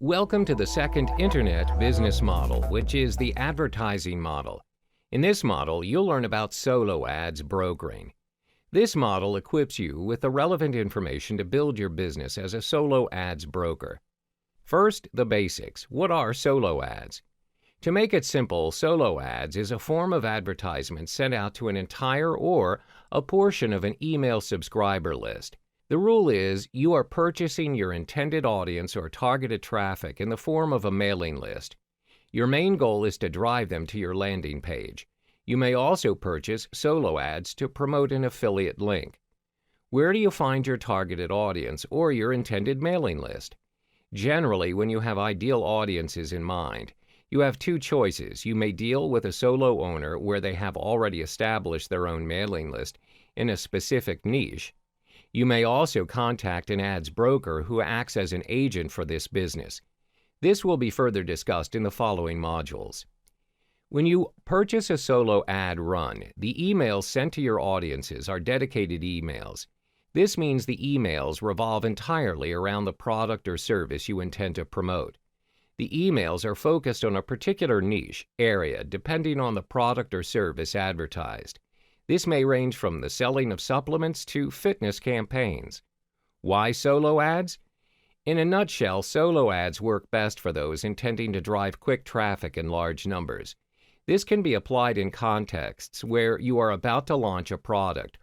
Welcome to the second Internet business model, which is the advertising model. In this model, you'll learn about solo ads brokering. This model equips you with the relevant information to build your business as a solo ads broker. First, the basics. What are solo ads? To make it simple, solo ads is a form of advertisement sent out to an entire or a portion of an email subscriber list. The rule is you are purchasing your intended audience or targeted traffic in the form of a mailing list. Your main goal is to drive them to your landing page. You may also purchase solo ads to promote an affiliate link. Where do you find your targeted audience or your intended mailing list? Generally, when you have ideal audiences in mind, you have two choices. You may deal with a solo owner where they have already established their own mailing list in a specific niche. You may also contact an ads broker who acts as an agent for this business. This will be further discussed in the following modules. When you purchase a solo ad run, the emails sent to your audiences are dedicated emails. This means the emails revolve entirely around the product or service you intend to promote. The emails are focused on a particular niche area depending on the product or service advertised. This may range from the selling of supplements to fitness campaigns. Why solo ads? In a nutshell, solo ads work best for those intending to drive quick traffic in large numbers. This can be applied in contexts where you are about to launch a product,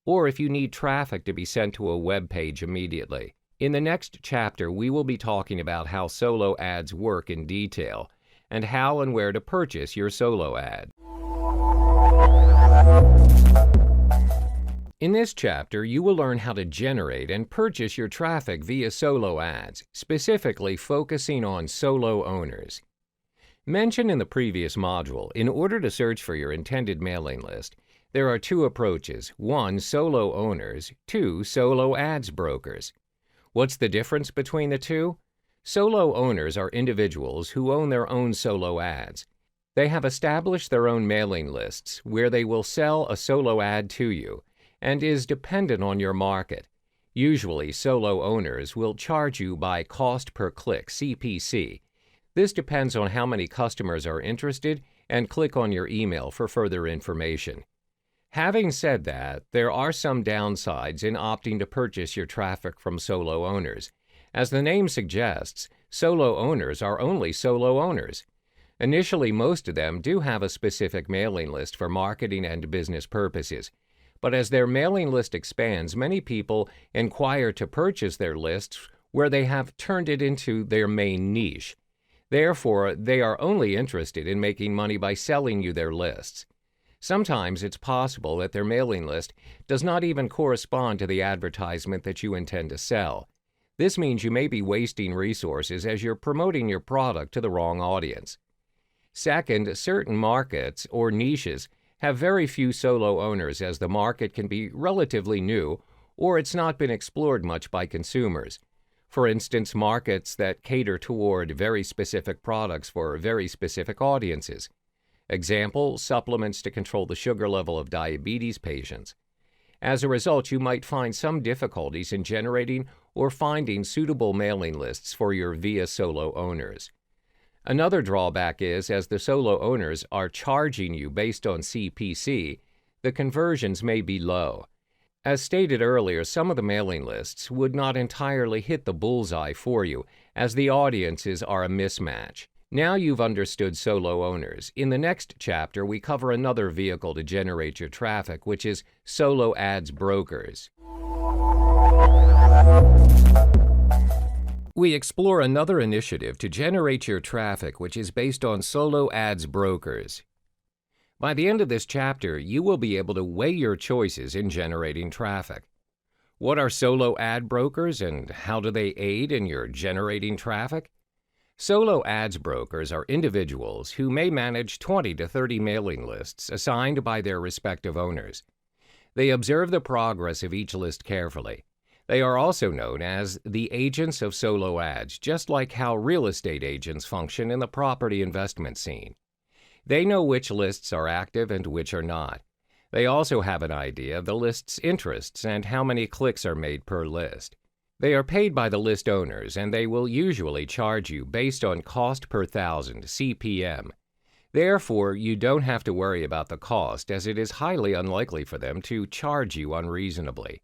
or if you need traffic to be sent to a web page immediately. In the next chapter, we will be talking about how solo ads work in detail and how and where to purchase your solo ad. In this chapter, you will learn how to generate and purchase your traffic via solo ads, specifically focusing on solo owners. Mentioned in the previous module, in order to search for your intended mailing list, there are two approaches. One, solo owners. Two, solo ads brokers. What's the difference between the two? Solo owners are individuals who own their own solo ads. They have established their own mailing lists where they will sell a solo ad to you and is dependent on your market. Usually, solo owners will charge you by cost per click, CPC. This depends on how many customers are interested and click on your email for further information. Having said that, there are some downsides in opting to purchase your traffic from solo owners. As the name suggests, solo owners are only solo owners. Initially, most of them do have a specific mailing list for marketing and business purposes. But as their mailing list expands, many people inquire to purchase their lists where they have turned it into their main niche. Therefore, they are only interested in making money by selling you their lists. Sometimes it's possible that their mailing list does not even correspond to the advertisement that you intend to sell. This means you may be wasting resources as you're promoting your product to the wrong audience. Second, certain markets or niches have very few solo owners as the market can be relatively new or it's not been explored much by consumers. For instance, markets that cater toward very specific products for very specific audiences. Example, supplements to control the sugar level of diabetes patients. As a result, you might find some difficulties in generating or finding suitable mailing lists for your via solo owners. Another drawback is, as the solo owners are charging you based on CPC, the conversions may be low. As stated earlier, some of the mailing lists would not entirely hit the bullseye for you, as the audiences are a mismatch. Now you've understood solo owners. In the next chapter, we cover another vehicle to generate your traffic, which is solo ads brokers. We explore another initiative to generate your traffic, which is based on solo ads brokers. By the end of this chapter, you will be able to weigh your choices in generating traffic. What are solo ad brokers and how do they aid in your generating traffic? Solo ads brokers are individuals who may manage 20 to 30 mailing lists assigned by their respective owners. They observe the progress of each list carefully. They are also known as the agents of solo ads, just like how real estate agents function in the property investment scene. They know which lists are active and which are not. They also have an idea of the list's interests and how many clicks are made per list. They are paid by the list owners, and they will usually charge you based on cost per thousand, CPM. Therefore, you don't have to worry about the cost, as it is highly unlikely for them to charge you unreasonably.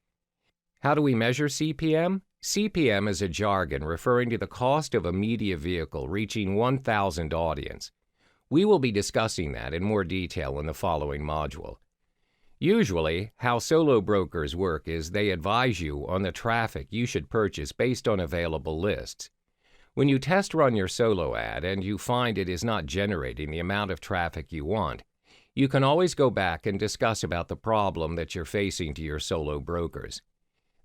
How do we measure CPM? CPM is a jargon referring to the cost of a media vehicle reaching 1,000 audience. We will be discussing that in more detail in the following module. Usually, how solo brokers work is they advise you on the traffic you should purchase based on available lists. When you test run your solo ad and you find it is not generating the amount of traffic you want, you can always go back and discuss about the problem that you're facing to your solo brokers.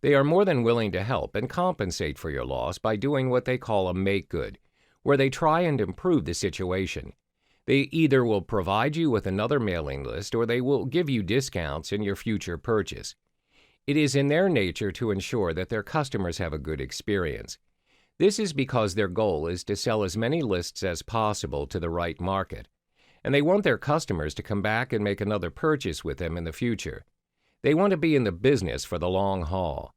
They are more than willing to help and compensate for your loss by doing what they call a make good, where they try and improve the situation. They either will provide you with another mailing list or they will give you discounts in your future purchase. It is in their nature to ensure that their customers have a good experience. This is because their goal is to sell as many lists as possible to the right market, and they want their customers to come back and make another purchase with them in the future. They want to be in the business for the long haul.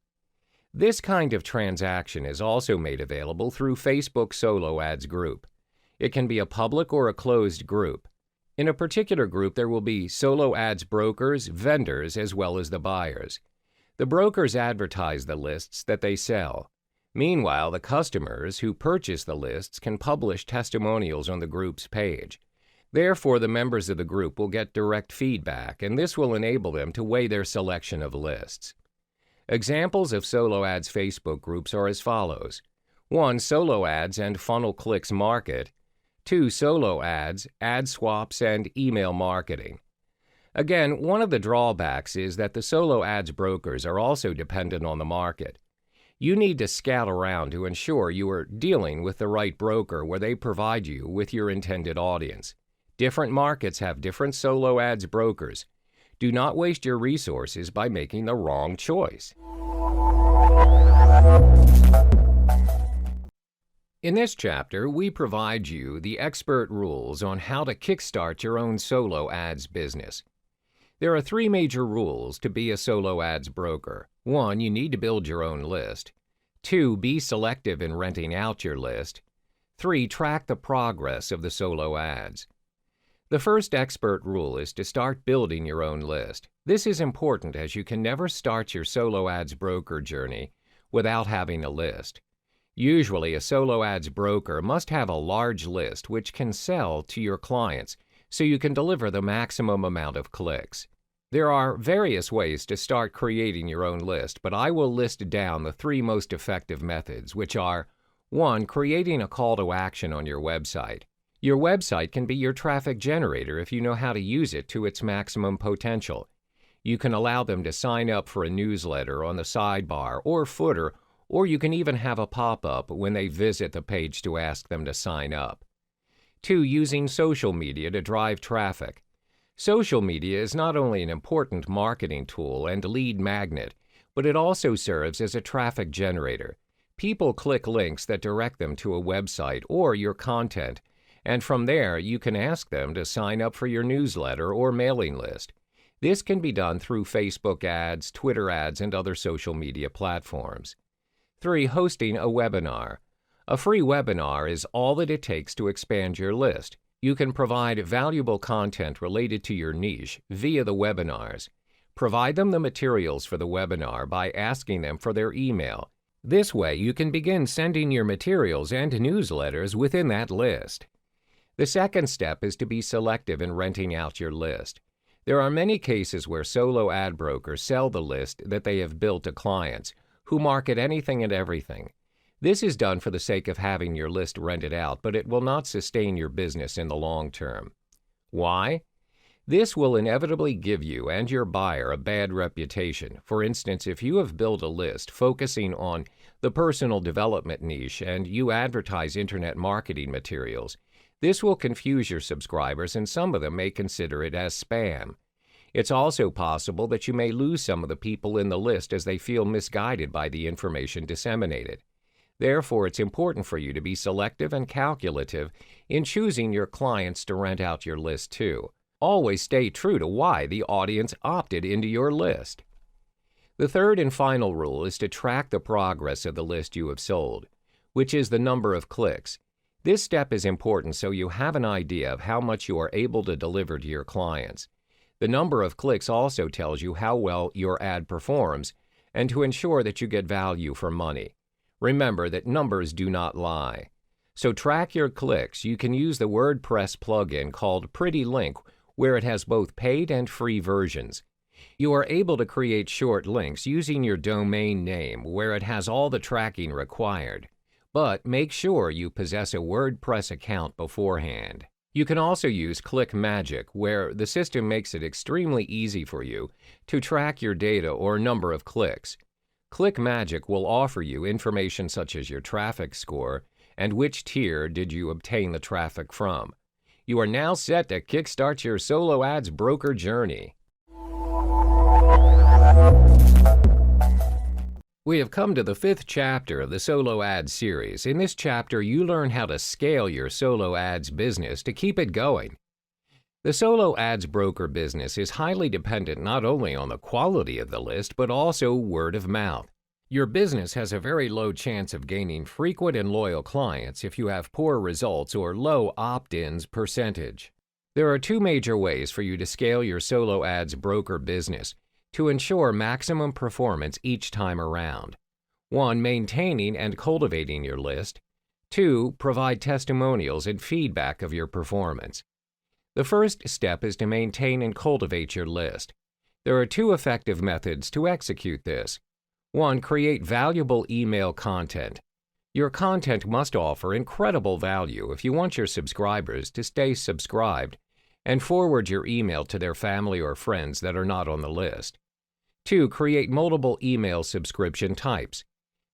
This kind of transaction is also made available through Facebook Solo Ads Group. It can be a public or a closed group. In a particular group, there will be solo ads brokers, vendors, as well as the buyers. The brokers advertise the lists that they sell. Meanwhile, the customers who purchase the lists can publish testimonials on the group's page. Therefore, the members of the group will get direct feedback, and this will enable them to weigh their selection of lists. Examples of Solo Ads Facebook groups are as follows. 1. Solo Ads and Funnel Clicks Market. 2. Solo Ads, Ad Swaps, and Email Marketing. Again, one of the drawbacks is that the solo ads brokers are also dependent on the market. You need to scout around to ensure you are dealing with the right broker where they provide you with your intended audience. Different markets have different solo ads brokers. Do not waste your resources by making the wrong choice. In this chapter, we provide you the expert rules on how to kickstart your own solo ads business. There are 3 major rules to be a solo ads broker. 1. You need to build your own list. 2. Be selective in renting out your list. 3. Track the progress of the solo ads. The first expert rule is to start building your own list. This is important as you can never start your solo ads broker journey without having a list. Usually, a solo ads broker must have a large list which can sell to your clients so you can deliver the maximum amount of clicks. There are various ways to start creating your own list, but I will list down the 3 most effective methods, which are 1. Creating a call to action on your website. Your website can be your traffic generator if you know how to use it to its maximum potential. You can allow them to sign up for a newsletter on the sidebar or footer, or you can even have a pop-up when they visit the page to ask them to sign up. 2. Using social media to drive traffic. Social media is not only an important marketing tool and lead magnet, but it also serves as a traffic generator. People click links that direct them to a website or your content, and from there you can ask them to sign up for your newsletter or mailing list. This can be done through Facebook ads, Twitter ads, and other social media platforms. 3. Hosting a webinar. A free webinar is all that it takes to expand your list. You can provide valuable content related to your niche via the webinars. Provide them the materials for the webinar by asking them for their email. This way, you can begin sending your materials and newsletters within that list. The second step is to be selective in renting out your list. There are many cases where solo ad brokers sell the list that they have built to clients who market anything and everything. This is done for the sake of having your list rented out, but it will not sustain your business in the long term. Why? This will inevitably give you and your buyer a bad reputation. For instance, if you have built a list focusing on the personal development niche and you advertise internet marketing materials, this will confuse your subscribers and some of them may consider it as spam. It's also possible that you may lose some of the people in the list as they feel misguided by the information disseminated. Therefore, it's important for you to be selective and calculative in choosing your clients to rent out your list to. Always stay true to why the audience opted into your list. The third and final rule is to track the progress of the list you have sold, which is the number of clicks. This step is important so you have an idea of how much you are able to deliver to your clients. The number of clicks also tells you how well your ad performs and to ensure that you get value for money. Remember that numbers do not lie. So track your clicks. You can use the WordPress plugin called Pretty Link, where it has both paid and free versions. You are able to create short links using your domain name where it has all the tracking required. But make sure you possess a WordPress account beforehand. You can also use Click Magic, where the system makes it extremely easy for you to track your data or number of clicks. Click Magic will offer you information such as your traffic score and which tier did you obtain the traffic from. You are now set to kickstart your solo ads broker journey. We have come to the 5th chapter of the Solo Ads series. In this chapter, you learn how to scale your solo ads business to keep it going. The solo ads broker business is highly dependent not only on the quality of the list, but also word of mouth. Your business has a very low chance of gaining frequent and loyal clients if you have poor results or low opt-ins percentage. There are 2 major ways for you to scale your solo ads broker business to ensure maximum performance each time around. 1. Maintaining and cultivating your list. 2. Provide testimonials and feedback of your performance. The first step is to maintain and cultivate your list. There are 2 effective methods to execute this. 1. Create valuable email content. Your content must offer incredible value if you want your subscribers to stay subscribed and forward your email to their family or friends that are not on the list. 2. Create multiple email subscription types.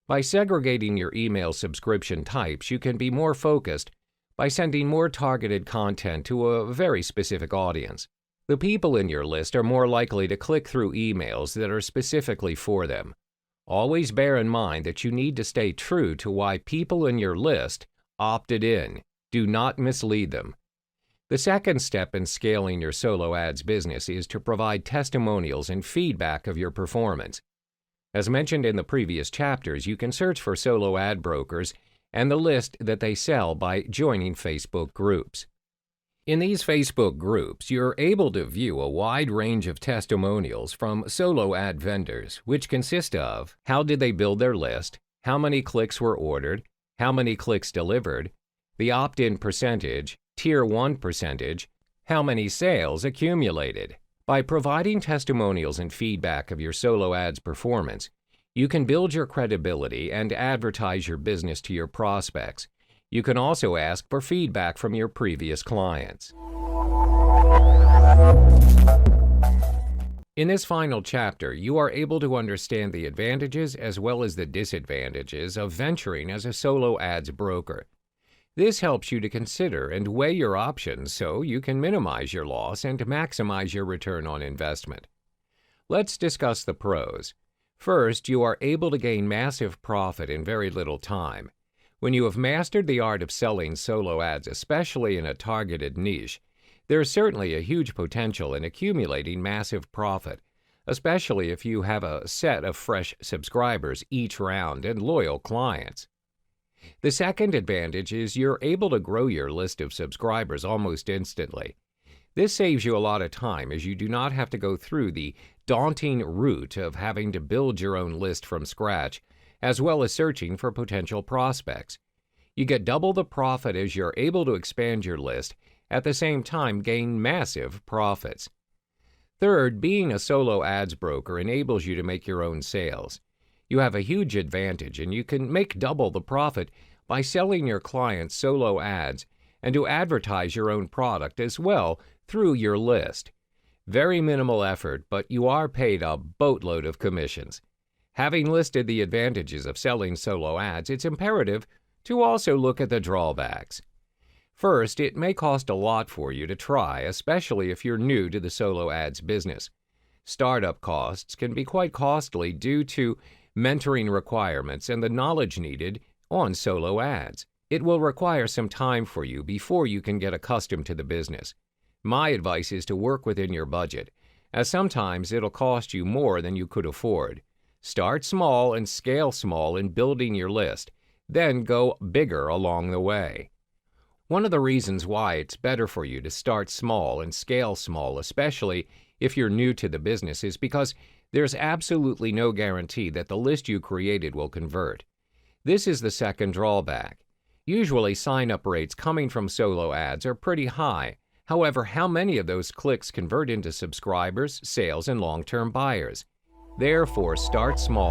By segregating your email subscription types, you can be more focused by sending more targeted content to a very specific audience. The people in your list are more likely to click through emails that are specifically for them. Always bear in mind that you need to stay true to why people in your list opted in. Do not mislead them. The second step in scaling your solo ads business is to provide testimonials and feedback of your performance. As mentioned in the previous chapters, you can search for solo ad brokers and the list that they sell by joining Facebook groups. In these Facebook groups, you're able to view a wide range of testimonials from solo ad vendors, which consist of how did they build their list, how many clicks were ordered, how many clicks delivered, the opt-in percentage, Tier 1 percentage, how many sales accumulated. By providing testimonials and feedback of your solo ads performance, you can build your credibility and advertise your business to your prospects. You can also ask for feedback from your previous clients. In this final chapter, you are able to understand the advantages as well as the disadvantages of venturing as a solo ads broker. This helps you to consider and weigh your options so you can minimize your loss and maximize your return on investment. Let's discuss the pros. First, you are able to gain massive profit in very little time. When you have mastered the art of selling solo ads, especially in a targeted niche, there is certainly a huge potential in accumulating massive profit, especially if you have a set of fresh subscribers each round and loyal clients. The second advantage is you're able to grow your list of subscribers almost instantly. This saves you a lot of time as you do not have to go through the daunting route of having to build your own list from scratch, as well as searching for potential prospects. You get double the profit as you're able to expand your list, at the same time gain massive profits. Third, being a solo ads broker enables you to make your own sales. You have a huge advantage and you can make double the profit by selling your clients solo ads and to advertise your own product as well through your list. Very minimal effort, but you are paid a boatload of commissions. Having listed the advantages of selling solo ads, it's imperative to also look at the drawbacks. First, it may cost a lot for you to try, especially if you're new to the solo ads business. Startup costs can be quite costly due to mentoring requirements and the knowledge needed on solo ads. It will require some time for you before you can get accustomed to the business. My advice is to work within your budget, as sometimes it'll cost you more than you could afford. Start small and scale small in building your list, then go bigger along the way. One of the reasons why it's better for you to start small and scale small, especially if you're new to the business, is because there's absolutely no guarantee that the list you created will convert. This is the second drawback. Usually, sign-up rates coming from solo ads are pretty high. However, how many of those clicks convert into subscribers, sales, and long-term buyers? Therefore, start small